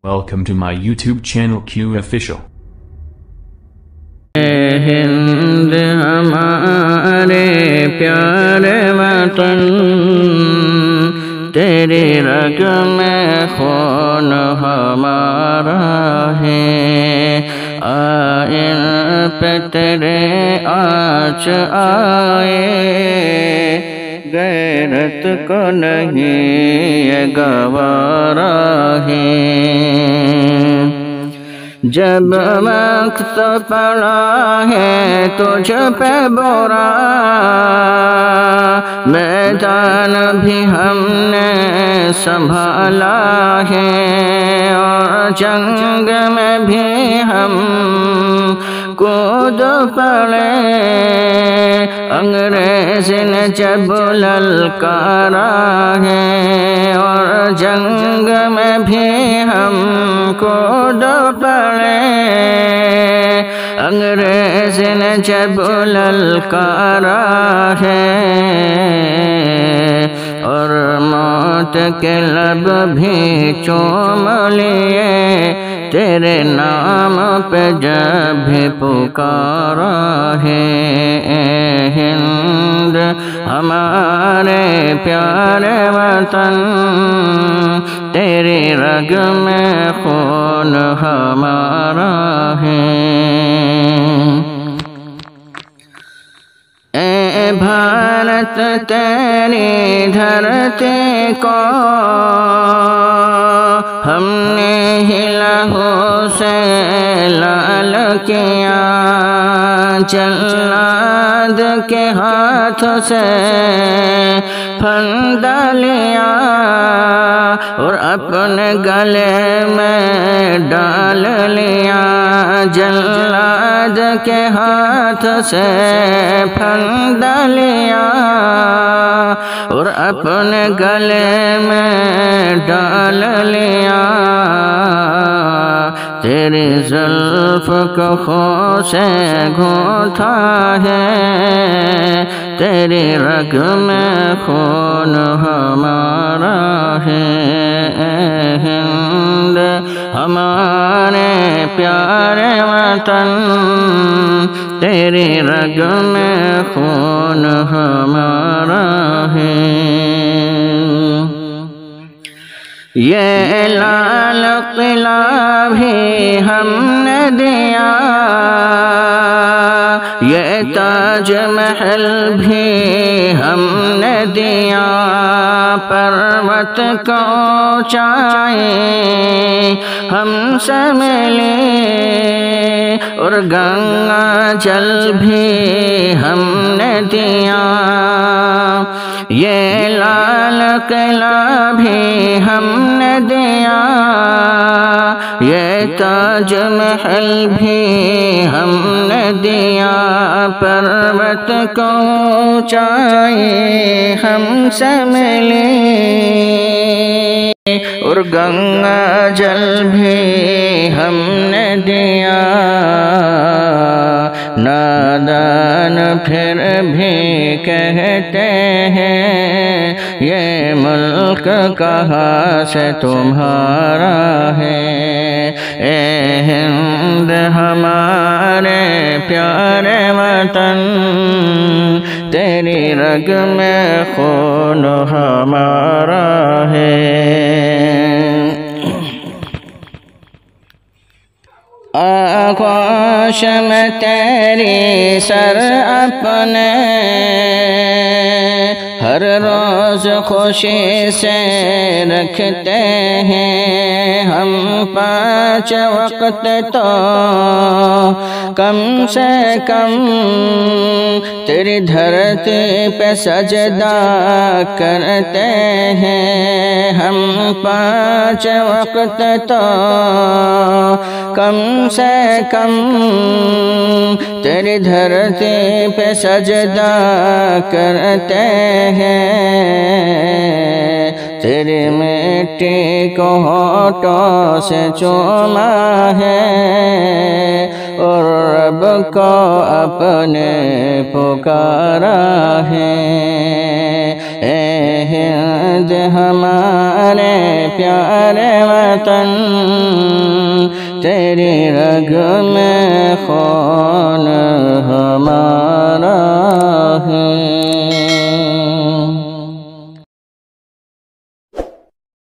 Welcome to my YouTube channel Q Official. Hind हमारे प्यारे वतन, तेरी रग में खून हमारा है। आइन पे तेरे आँच आए, गैरत को नहीं ये गवारा है। जब वक्त पड़ा है तुझ पे बुरा, मैदान भी हमने संभाला है और जंग में भी हम कूद पड़े। अंग्रेज ने जब ललकारा है और जंग में भी हम कूद पड़े। अंग्रेज ने जब ललकारा है और मौत के लब भी चूम लिए, तेरे नाम पे जब भी पुकारा है। हिंद हमारे प्यारे वतन, तेरी रग में खून हमारा है। ए भारत तेरी धरती को हमने ही लहू से लाल किया, जल्लाद के हाथ से फंदा लिया और अपने गले में डाल लिया। जल्लाद के हाथ से फंदा लिया और अपने गले में डाल लिया। तेरी जुल्फ को खो से गूंथा है, तेरी रग में खून हमारा है। हिंद हमारे प्यारे वतन, तेरी रग में खून हमारा है। ये लाल किला भी हमने दिया, ये ताज महल भी हमने दिया। पर्वत को ऊंचाई हमसे मिली और गंगा जल भी हमने दिया। ये लाल किला भी हमने दिया, ये ताज महल भी हमने दिया। पर्वत को ऊंचाई हमसे मिली और गंगा जल भी हमने दिया। नादान फिर भी कहते हैं, ये मुल्क कहाँ से तुम्हारा है। ए हिंद हमारे प्यारे वतन, तेरी रग में खून हमारा है। आकाश में तेरी सर अपने हर रोज खुशी से रखते हैं। हम 5 वक्त तो कम से कम तेरी धरती पे सजदा करते हैं। हम 5 वक्त तो कम से कम तेरी धरती पे सजदा करते हैं। तेरी मिट्टी को होठों से चूमा है और रब को अपने पुकारा है। ہند ہمارے پیارے وطن، تیری رگ میں خون ہمارا ہے۔